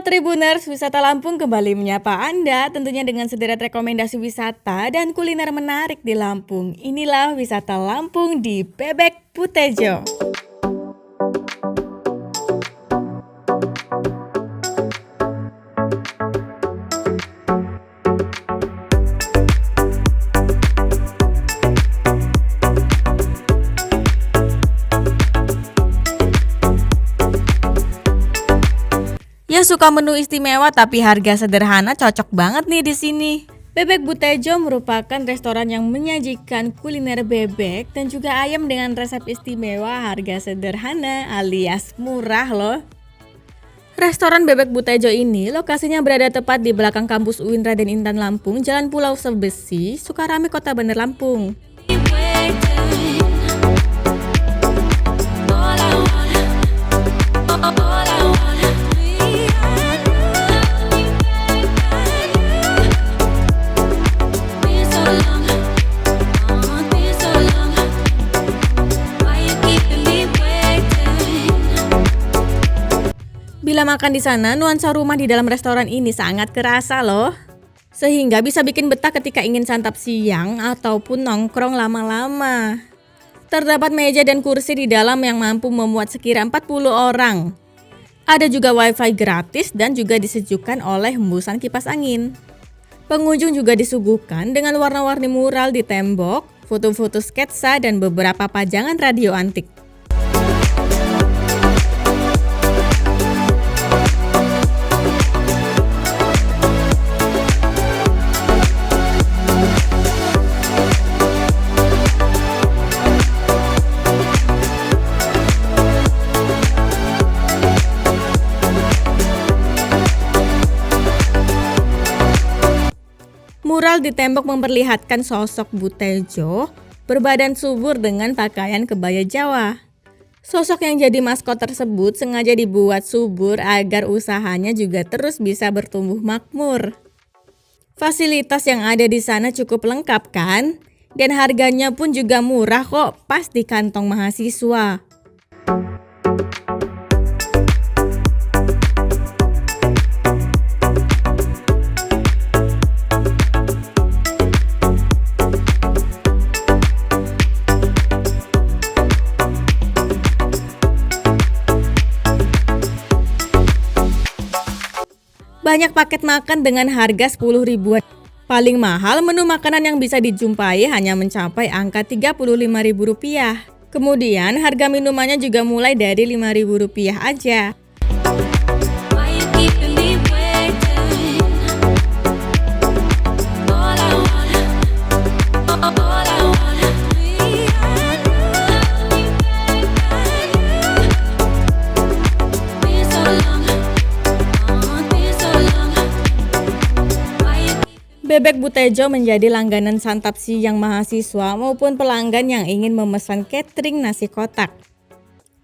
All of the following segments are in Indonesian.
Tribuners, wisata Lampung kembali menyapa Anda tentunya dengan sederet rekomendasi wisata dan kuliner menarik di Lampung. Inilah wisata Lampung di Bebek Putejo. Ya suka menu istimewa tapi harga sederhana cocok banget nih di sini. Bebek Putejo merupakan restoran yang menyajikan kuliner bebek dan juga ayam dengan resep istimewa, harga sederhana alias murah loh. Restoran Bebek Putejo ini lokasinya berada tepat di belakang kampus UIN Raden Intan Lampung, Jalan Pulau Sebesi, Sukarame, Kota Bandar Lampung. Bila makan di sana, nuansa rumah di dalam restoran ini sangat kerasa loh. Sehingga bisa bikin betah ketika ingin santap siang ataupun nongkrong lama-lama. Terdapat meja dan kursi di dalam yang mampu memuat sekira 40 orang. Ada juga wifi gratis dan juga disejukkan oleh hembusan kipas angin. Pengunjung juga disuguhkan dengan warna-warni mural di tembok, foto-foto sketsa dan beberapa pajangan radio antik. Mural di tembok memperlihatkan sosok Putejo berbadan subur dengan pakaian kebaya Jawa. Sosok yang jadi maskot tersebut sengaja dibuat subur agar usahanya juga terus bisa bertumbuh makmur. Fasilitas yang ada di sana cukup lengkap kan? Dan harganya pun juga murah kok, pas di kantong mahasiswa. Banyak paket makan dengan harga 10 ribuan. Paling mahal menu makanan yang bisa dijumpai hanya mencapai angka Rp35.000. Kemudian harga minumannya juga mulai dari Rp5.000 aja. Bebek Putejo menjadi langganan santap siang mahasiswa maupun pelanggan yang ingin memesan catering nasi kotak.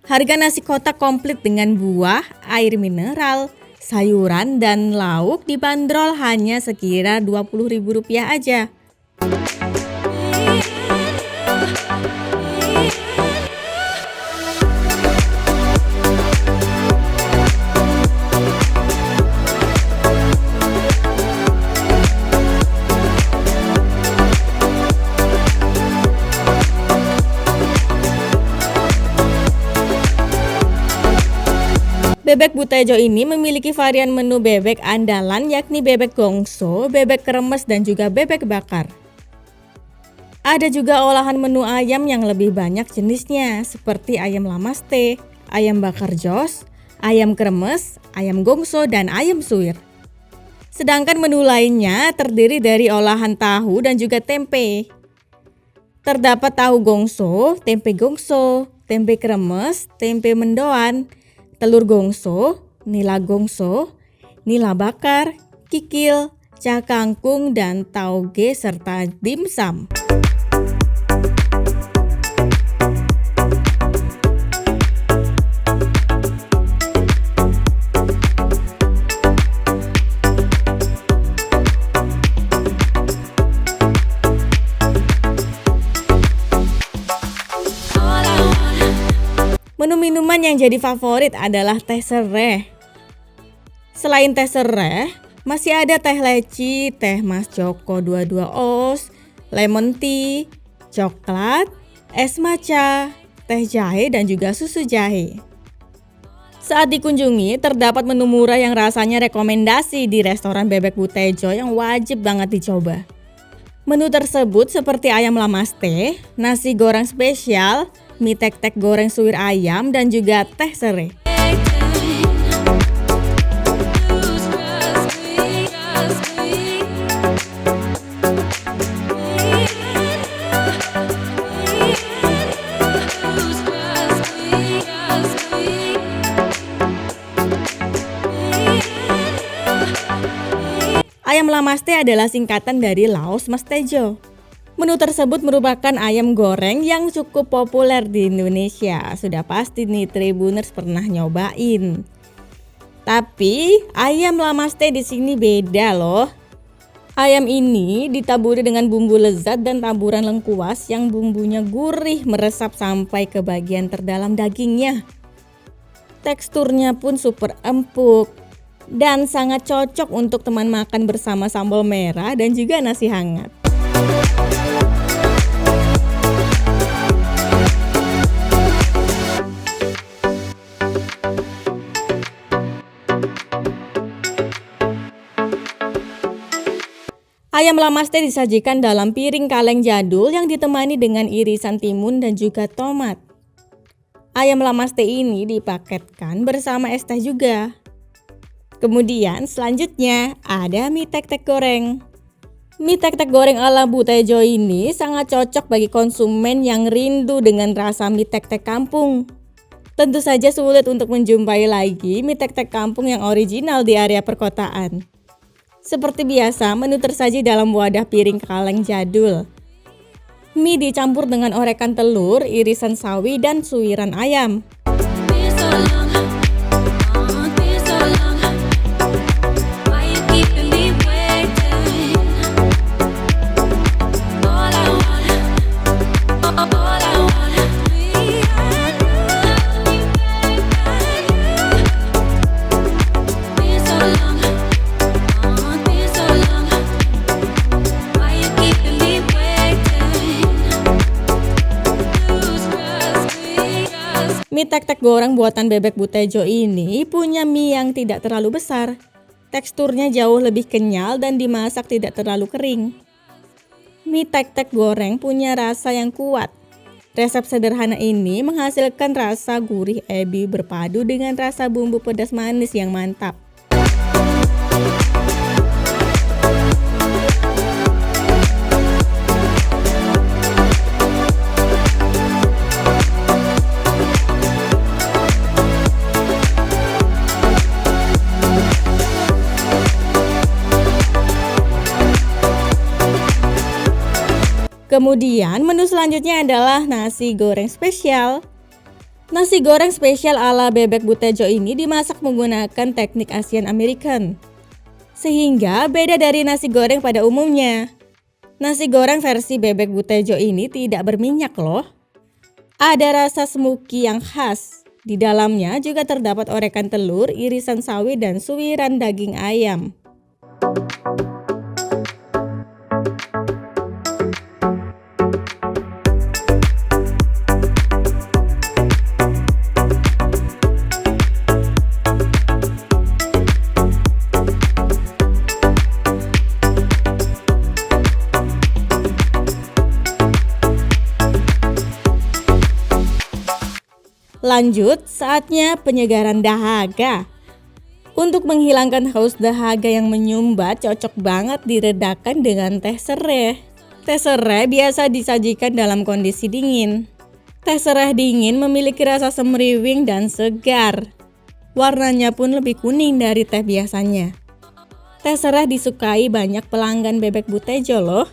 Harga nasi kotak komplit dengan buah, air mineral, sayuran, dan lauk dibanderol hanya sekira Rp20.000 aja. Bebek Putejo ini memiliki varian menu bebek andalan yakni bebek gongso, bebek kremes, dan juga bebek bakar. Ada juga olahan menu ayam yang lebih banyak jenisnya seperti ayam lamaste, ayam bakar jos, ayam kremes, ayam gongso, dan ayam suwir. Sedangkan menu lainnya terdiri dari olahan tahu dan juga tempe. Terdapat tahu gongso, tempe kremes, tempe mendoan, telur gongso, nila bakar, kikil, cakangkung, dan tauge serta dimsum. Menu minuman yang jadi favorit adalah teh sereh. Selain teh sereh, masih ada teh leci, teh Mas Joko 22 Oz, lemon tea, coklat, es matcha, teh jahe dan juga susu jahe. Saat dikunjungi, terdapat menu murah yang rasanya rekomendasi di restoran Bebek Butejo yang wajib banget dicoba. Menu tersebut seperti ayam lamaste, nasi goreng spesial, mie tek-tek goreng suwir ayam, dan juga teh sereh. Ayam lamaste adalah singkatan dari Laos Mas Tejo. Menu tersebut merupakan ayam goreng yang cukup populer di Indonesia. Sudah pasti nih Tribuners pernah nyobain. Tapi ayam lamaste di sini beda loh. Ayam ini ditaburi dengan bumbu lezat dan taburan lengkuas yang bumbunya gurih meresap sampai ke bagian terdalam dagingnya. Teksturnya pun super empuk dan sangat cocok untuk teman makan bersama sambal merah dan juga nasi hangat. Ayam lamaste disajikan dalam piring kaleng jadul yang ditemani dengan irisan timun dan juga tomat. Ayam lamaste ini dipaketkan bersama es teh juga. Kemudian selanjutnya ada mie tek-tek goreng. Mie tek-tek goreng ala Butejo ini sangat cocok bagi konsumen yang rindu dengan rasa mie tek-tek kampung. Tentu saja sulit untuk menjumpai lagi mie tek-tek kampung yang original di area perkotaan. Seperti biasa, menu tersaji dalam wadah piring kaleng jadul. Mie dicampur dengan orekan telur, irisan sawi, dan suiran ayam. Mie tek-tek goreng buatan Bebek Butejo ini punya mie yang tidak terlalu besar. Teksturnya jauh lebih kenyal dan dimasak tidak terlalu kering. Mie tek-tek goreng punya rasa yang kuat. Resep sederhana ini menghasilkan rasa gurih ebi berpadu dengan rasa bumbu pedas manis yang mantap. Kemudian menu selanjutnya adalah nasi goreng spesial. Nasi goreng spesial ala Bebek Butejo ini dimasak menggunakan teknik Asian American. Sehingga beda dari nasi goreng pada umumnya. Nasi goreng versi Bebek Butejo ini tidak berminyak loh. Ada rasa smoky yang khas. Di dalamnya juga terdapat orekan telur, irisan sawi, dan suiran daging ayam. Lanjut, saatnya penyegaran dahaga. Untuk menghilangkan haus dahaga yang menyumbat, cocok banget diredakan dengan teh sereh. Teh sereh biasa disajikan dalam kondisi dingin. Teh sereh dingin memiliki rasa semriwing dan segar. Warnanya pun lebih kuning dari teh biasanya. Teh sereh disukai banyak pelanggan Bebek Butejo loh.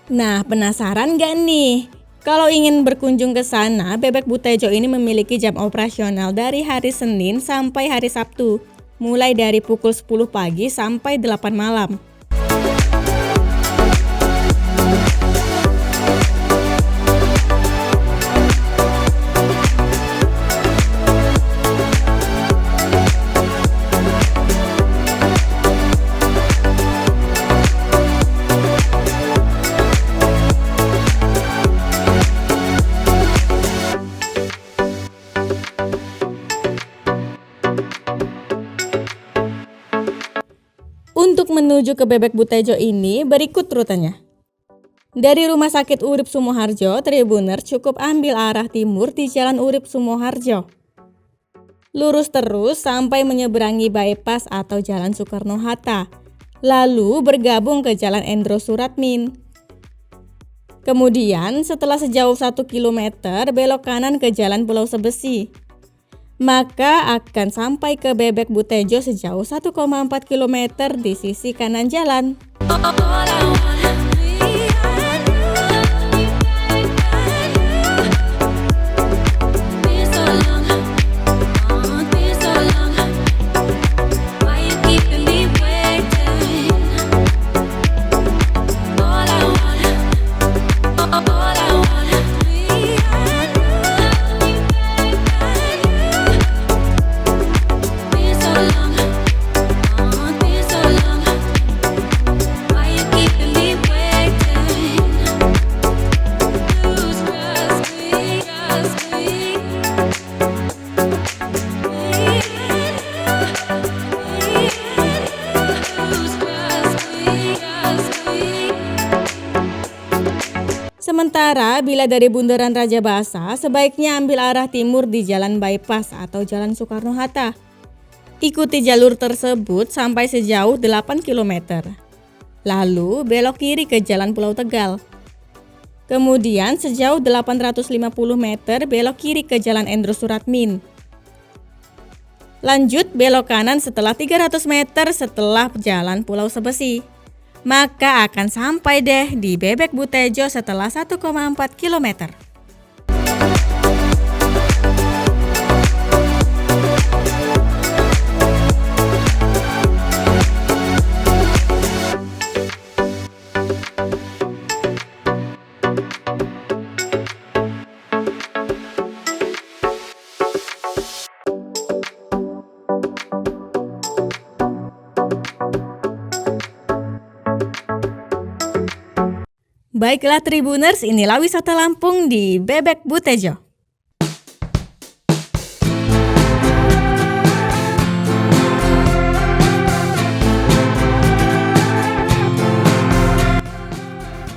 Nah, penasaran gak nih? Kalau ingin berkunjung ke sana, Bebek Butejo ini memiliki jam operasional dari hari Senin sampai hari Sabtu, mulai dari pukul 10 pagi sampai 8 malam. Untuk menuju ke Bebek Butejo ini berikut rutenya. Dari Rumah Sakit Urip Sumoharjo, Tribuners cukup ambil arah timur di Jalan Urip Sumoharjo. Lurus terus sampai menyeberangi bypass atau Jalan Soekarno-Hatta. Lalu bergabung ke Jalan Endro Suratmin. Kemudian setelah sejauh 1 km belok kanan ke Jalan Pulau Sebesi. Maka akan sampai ke Bebek Butejo sejauh 1,4 km di sisi kanan jalan. Sementara bila dari Bundaran Raja Basa, sebaiknya ambil arah timur di Jalan Bypass atau Jalan Soekarno-Hatta. Ikuti jalur tersebut sampai sejauh 8 km. Lalu belok kiri ke Jalan Pulau Tegal. Kemudian sejauh 850 meter belok kiri ke Jalan Endro Suratmin. Lanjut belok kanan setelah 300 meter setelah Jalan Pulau Sebesi. Maka akan sampai deh di Bebek Butejo setelah 1,4 km. Baiklah Tribuners, inilah wisata Lampung di Bebek Butejo.